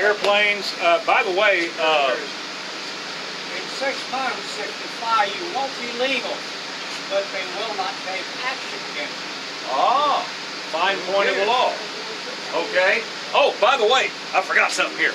airplanes. By the way, in 6 months, if you fly, you won't be legal, but they will not take action against you. ah, fine point of the law. Okay. Oh, by the way, I forgot something here.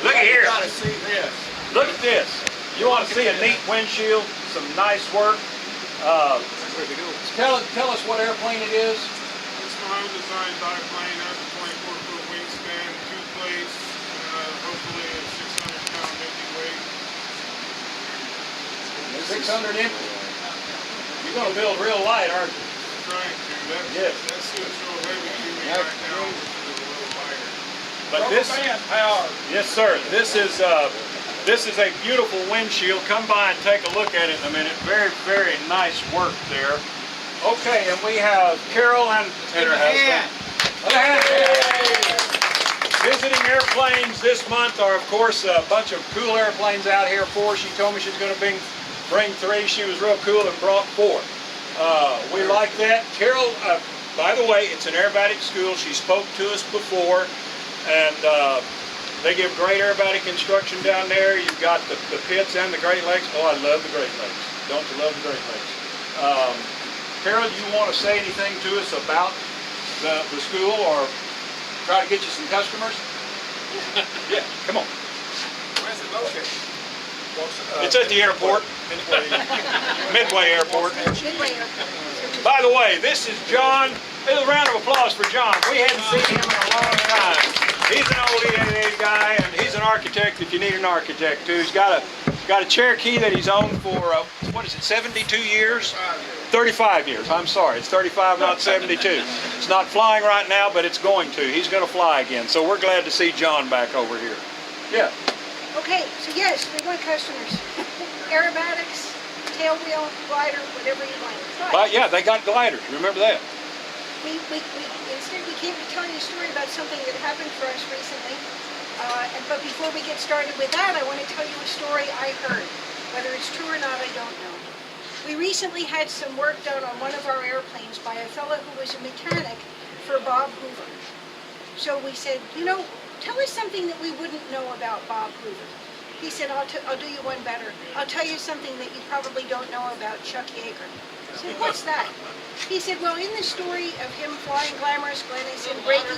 Look at here. Gotta see this. Look at this. You want to see a neat windshield? Some nice work. Tell us what airplane it is. It's my own design biplane. Has a 24-foot wingspan, 2 plates, hopefully a 600-pound empty weight. 600 empty. You're going to build real light, aren't you? Trying to. Yes. That suit's real heavy to me right now, which is a little lighter. But this, power. yes, sir. This is a beautiful windshield. Come by and take a look at it in a minute. Very, very nice work there. Okay, and we have Carol and her husband. Visiting airplanes this month are, of course, a bunch of cool airplanes out here. 4. She told me she's going to bring 3. She was real cool and brought 4. We like that. Carol, by the way, it's an aerobatic school. She spoke to us before, and they give great aerobatic instruction down there. You've got the pits and the Great Lakes. Oh, I love the Great Lakes. Don't you love the Great Lakes? Carol, you want to say anything to us about the school, or try to get you some customers? Yeah, come on. Where's it located? It's at the airport. Midway Airport. Midway Airport. By the way, this is John. A round of applause for John. We hadn't seen him in a long time. He's an old EAA guy, and he's an architect if you need an architect too. He's got a Cherokee that he's owned for, what is it, 72 years? 35 years, I'm sorry. It's 35, not 72. It's not flying right now, but it's going to. He's going to fly again. So we're glad to see John back over here. Yeah. Okay, so yes, we want customers. Aerobatics, tailwheel, glider, whatever you like. But yeah, they got gliders. Remember that? Instead we came to tell you a story about something that happened for us recently. But before we get started with that, I want to tell you a story I heard. Whether it's true or not, I don't know. We recently had some work done on one of our airplanes by a fellow who was a mechanic for Bob Hoover. So we said, you know, tell us something that we wouldn't know about Bob Hoover. He said, I'll do you one better. I'll tell you something that you probably don't know about Chuck Yeager. I said, what's that? He said, well, in the story of him flying Glamorous Glennis and breaking...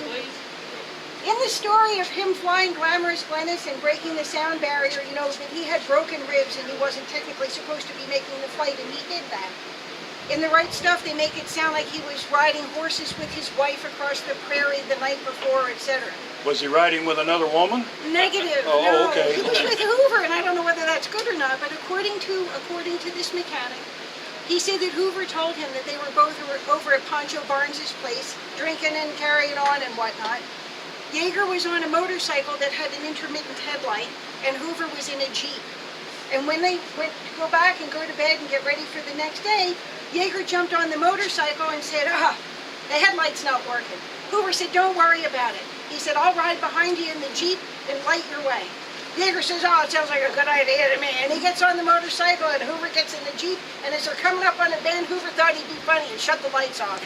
In the story of him flying Glamorous Glennis and breaking the sound barrier, you know, that he had broken ribs and he wasn't technically supposed to be making the flight, and he did that. In The Right Stuff, they make it sound like he was riding horses with his wife across the prairie the night before, etc. Was he riding with another woman? Negative. Oh, no. okay. He was with Hoover, and I don't know whether that's good or not, but according to this mechanic, he said that Hoover told him that they were both over at Pancho Barnes's place, drinking and carrying on and whatnot. Yeager was on a motorcycle that had an intermittent headlight, and Hoover was in a Jeep. And when they went to go back and go to bed and get ready for the next day, Yeager jumped on the motorcycle and said, the headlight's not working. Hoover said, don't worry about it. He said, I'll ride behind you in the Jeep and light your way. Yeager says, oh, it sounds like a good idea to me. And he gets on the motorcycle, and Hoover gets in the Jeep, and as they're coming up on a bend, Hoover thought he'd be funny and shut the lights off.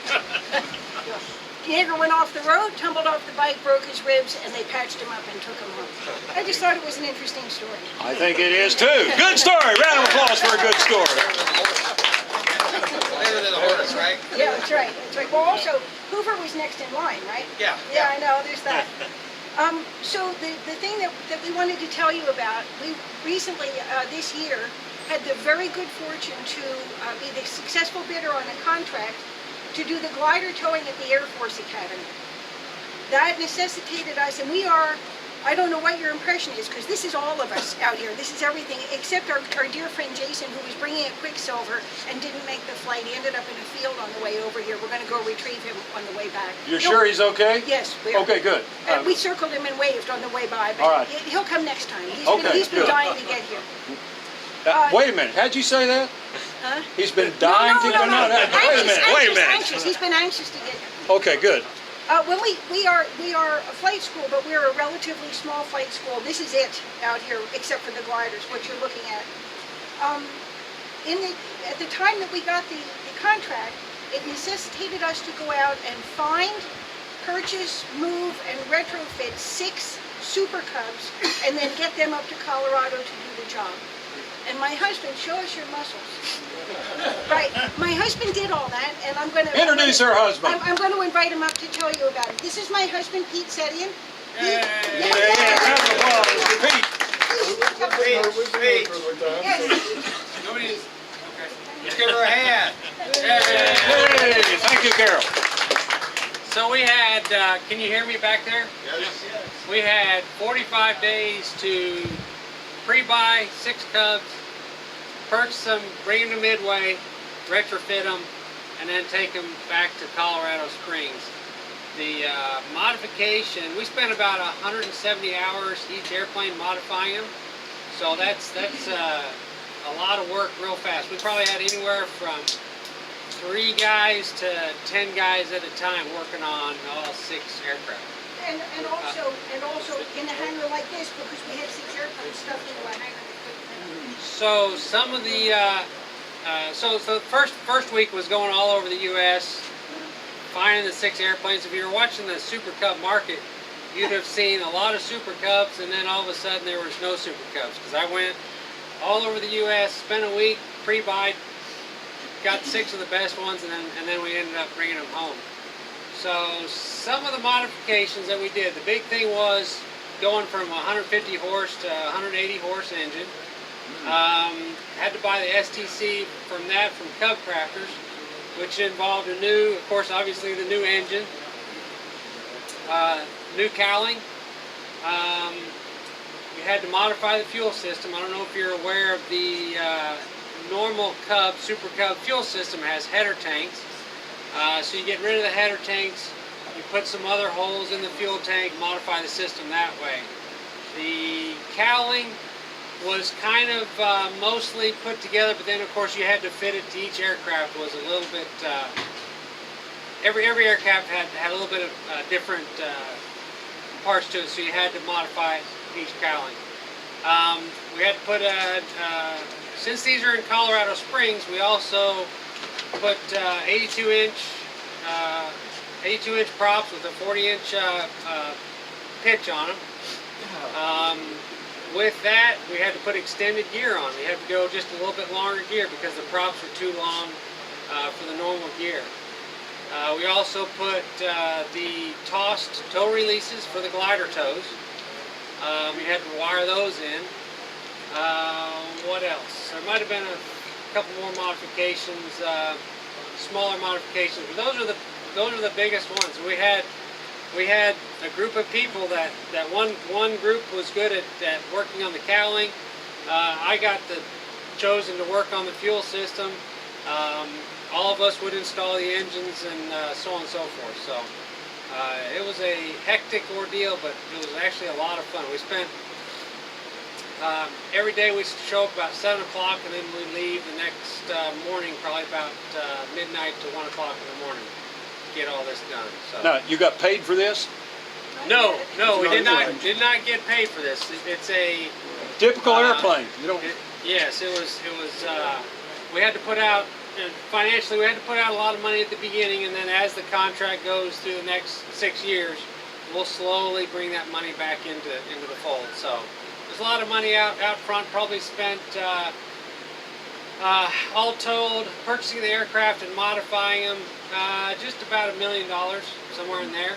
Yeager went off the road, tumbled off the bike, broke his ribs, and they patched him up and took him home. I just thought it was an interesting story. I think it is too. Good story. Round of applause for a good story. Better than a horse, right? Yeah, that's right. That's right. Well, also, Hoover was next in line, right? Yeah. Yeah, I know. There's that. So the thing that we wanted to tell you about, we recently, this year, had the very good fortune to be the successful bidder on a contract to do the glider towing at the Air Force Academy. That necessitated us, and we are, I don't know what your impression is, because this is all of us out here. This is everything, except our dear friend Jason, who was bringing a Quicksilver and didn't make the flight. He ended up in a field on the way over here. We're going to go retrieve him on the way back. You're sure he's okay? Yes, we are. Okay, good. We circled him and waved on the way by, but all right. He'll come next time. He's been good. dying to get here. Wait a minute. How'd you say that? Huh? He's been dying to... No. Wait a minute. Anxious. He's been anxious to get here. Okay, good. Well, we are a flight school, but we're a relatively small flight school. This is it out here, except for the gliders, what you're looking at. At the time that we got the contract, it necessitated us to go out and find purchase, move, and retrofit 6 Super Cubs and then get them up to Colorado to do the job. And my husband, show us your muscles. Right, my husband did all that, and I'm going to... Introduce her husband. I'm going to invite him up to tell you about it. This is my husband, Pete Setian. Yeah, round of applause for Pete. Nobody's, okay. Let's give her a hand. Hey, thank you, Carol. So we had, can you hear me back there? Yes. We had 45 days to pre-buy 6 Cubs, purchase them, bring them to Midway, retrofit them, and then take them back to Colorado Springs. The modification, we spent about 170 hours each airplane modifying them. So that's a lot of work real fast. We probably had anywhere from 3 guys to 10 guys at a time working on all 6 aircraft. And also in a hangar like this, because we had 6 airplanes stuffed into a hangar. So some of the so the first week was going all over the U.S. finding the 6 airplanes. If you were watching the Super Cub market, you'd have seen a lot of Super Cubs, and then all of a sudden there was no Super Cubs, because I went all over the U.S., spent a week, pre-buy, got 6 of the best ones, and then we ended up bringing them home. So some of the modifications that we did, the big thing was going from 150 horse to 180 horse engine. Had to buy the STC from Cub Crafters, which involved a new, of course, obviously the new engine, new cowling. We had to modify the fuel system. I don't know if you're aware of the normal Cub, Super Cub fuel system has header tanks. So you get rid of the header tanks, you put some other holes in the fuel tank, modify the system that way. The cowling was kind of mostly put together, but then of course you had to fit it to each aircraft. Was a little bit, every aircraft had a little bit of different parts to it, so you had to modify each cowling. We had to put since these are in Colorado Springs, we also put 82-inch props with a 40-inch pitch on them. With that, we had to put extended gear on. We had to go just a little bit longer gear because the props were too long for the normal gear. We also put the tossed tow releases for the glider tows. We had to wire those in. What else? There might have been a couple more modifications, smaller modifications, but those are the biggest ones. We had a group of people that one group was good at working on the cowling. I got chosen to work on the fuel system. All of us would install the engines and so on and so forth. So it was a hectic ordeal, but it was actually a lot of fun. We spent every day we show up about 7 o'clock, and then we leave the next morning probably about midnight to 1 o'clock in the morning to get all this done. So. Now, you got paid for this? No, we did not get paid for this. It's a Typical airplane. You don't. Yes, it was. We had to put out financially. We had to put out a lot of money at the beginning, and then as the contract goes through the next 6 years, we'll slowly bring that money back into the fold. So there's a lot of money out front. Probably spent all told, purchasing the aircraft and modifying them, just about $1 million, somewhere in there.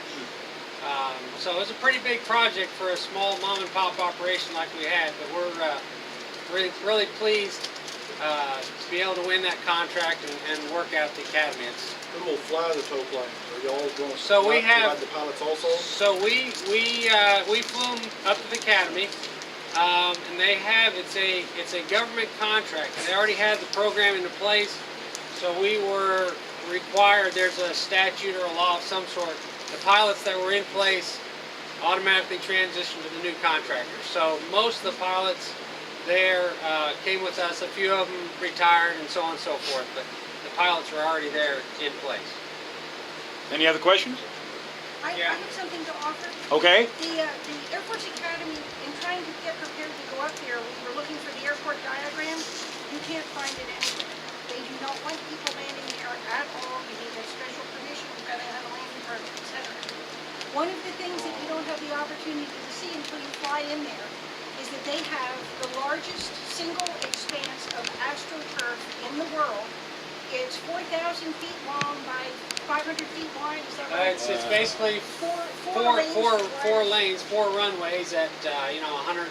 So it was a pretty big project for a small mom and pop operation like we had, but we're really pleased to be able to win that contract and work out the academy. Who will fly the tow plane? Are y'all going to So we have provide the pilots also? So we flew them up to the academy, and they have it's a government contract. They already had the program into place, so we were required. There's a statute or a law of some sort. The pilots that were in place automatically transitioned to the new contractors. So most of the pilots there came with us. A few of them retired and so on and so forth, but the pilots were already there in place. Any other questions? I have something to offer. Okay. The Air Force Academy, in trying to get prepared to go up there, we were looking for the airport diagram. You can't find it anywhere. They do not want people landing there at all. You need a special permission. You've got to have a landing permit, etc. One of the things that you don't have the opportunity to see until you fly in there is that they have the largest single expanse of AstroTurf in the world. It's 4,000 feet long by 500 feet wide, is that right? It's basically four lanes, four runways at 150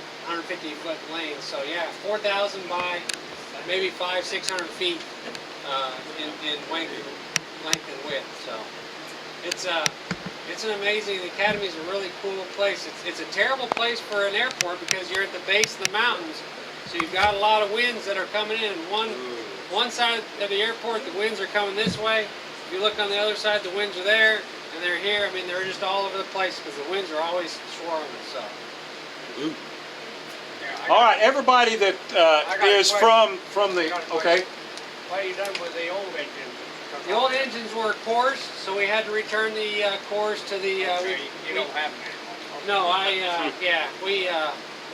foot lanes. So yeah, 4,000 by maybe 500-600 feet in length and width. So it's an amazing. The Academy's a really cool place. It's a terrible place for an airport because you're at the base of the mountains, so you've got a lot of winds that are coming in. One side of the airport, the winds are coming this way. If you look on the other side, the winds are there, and they're here. I mean, they're just all over the place because the winds are always swirling. So. Ooh. All right, everybody that is from the, okay. What have you done with the old engines? The old engines were cores, so we had to return the cores to the. You don't have them anymore. No, we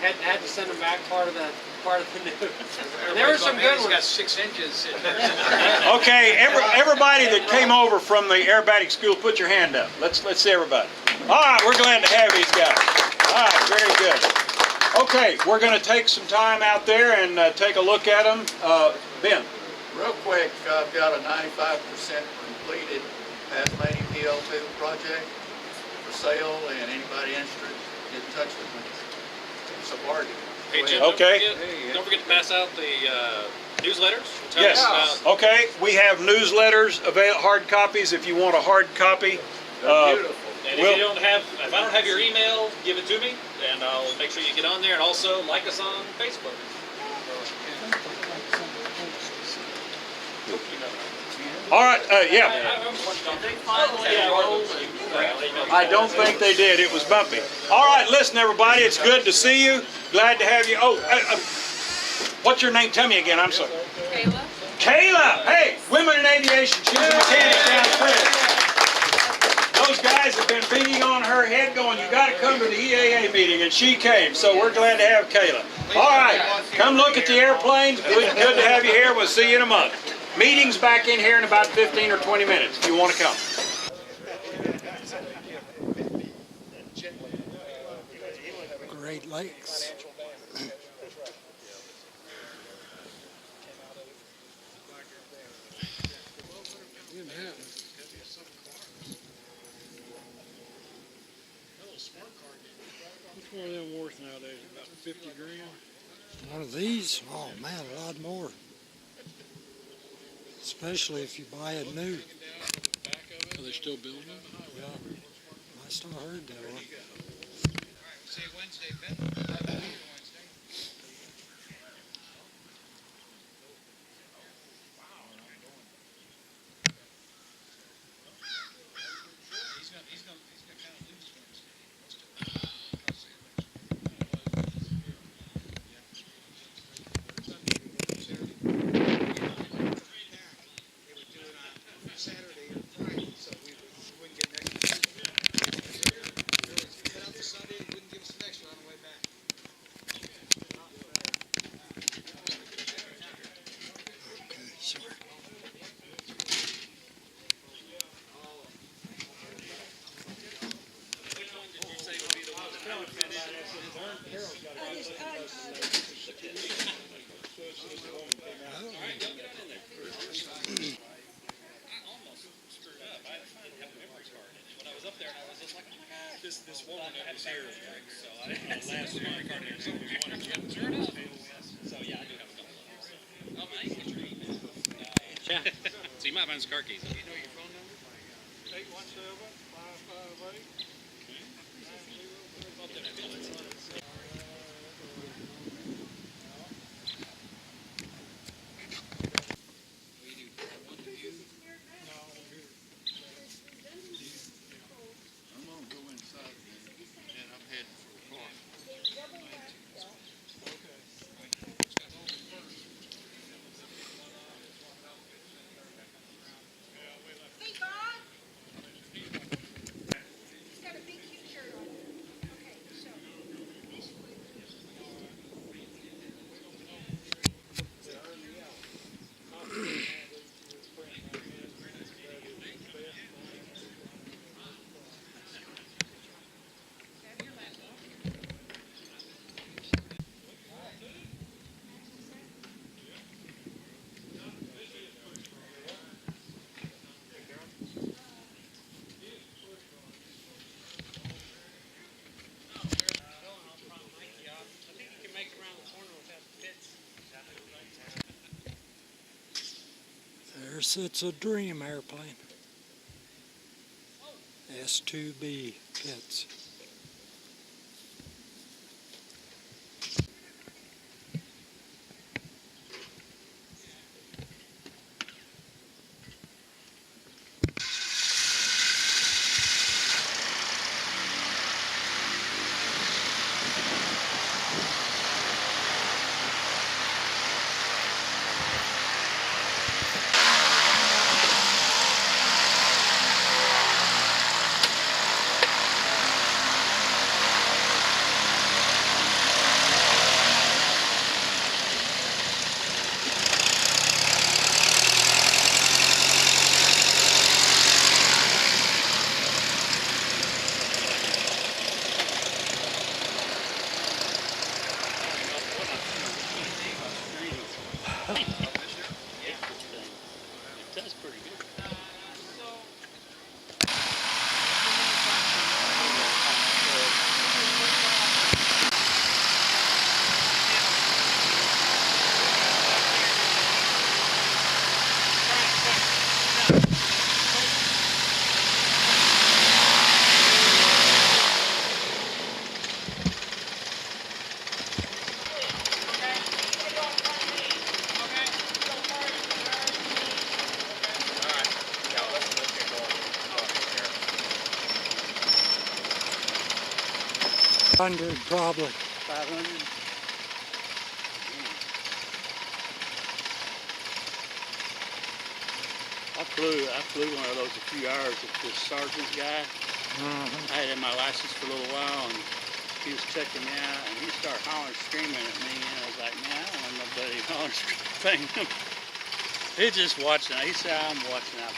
had to send them back part of the new. And there were some good ones. He's got 6 inches in there. Okay, everybody that came over from the aerobatic school, put your hand up. Let's see everybody. All right, we're glad to have these guys. All right, very good. Okay, we're going to take some time out there and take a look at them. Ben. Real quick, I've got a 95% completed Tasmania PL2 project for sale, and anybody interested, get in touch with me. It's a bargain. Hey, Jim, Okay. don't forget to pass out the newsletters. Tell Yes. us about Okay, we have newsletters, hard copies if you want a hard copy. They're beautiful. And if I don't have your email, give it to me, and I'll make sure you get on there. And also like us on Facebook. All right, yeah. I don't think they did. It was bumpy. All right, listen, everybody. It's good to see you. Glad to have you. Oh, what's your name? Tell me again. I'm sorry. Kayla. Kayla. Hey, Women in Aviation. She's a mechanic down front. Those guys have been beating on her head going, you got to come to the EAA meeting, and she came. So we're glad to have Kayla. All right, come look at the airplanes. Good to have you here. We'll see you in a month. Meeting's back in here in about 15 or 20 minutes if you want to come. Great Lakes. Which one of them worth nowadays? About 50 grand? One of these, oh man, a lot more. Especially if you buy it new. Are they still building them? Yeah, I still heard that one. Say Wednesday, this woman that was here, so I didn't know last year my car was one of them. Sure enough. So yeah, I do have a couple of those. Oh, my injury. So you might find some car keys. You know your phone number? 817-558. it's a dream airplane. S2B kits. That's pretty good. $100 probably. 500. I flew one of those a few hours with this sergeant guy. I had my license for a little while, and he was checking me out, and he started hollering, screaming at me, and I was like, man, I don't want nobody hollering, screaming. He's just watching. He said, I'm watching out.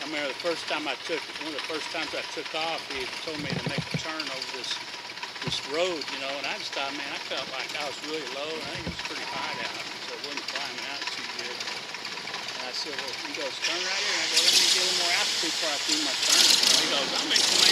I remember the first time one of the first times I took off, he had told me to make a turn over this road, you know, and I just thought, man, I felt like I was really low, and I think it was pretty high down, so it wasn't climbing out too good. And I said, well, he goes, turn right here, and I go, let me get a little more altitude before I do my turn. And he goes, I'm going to come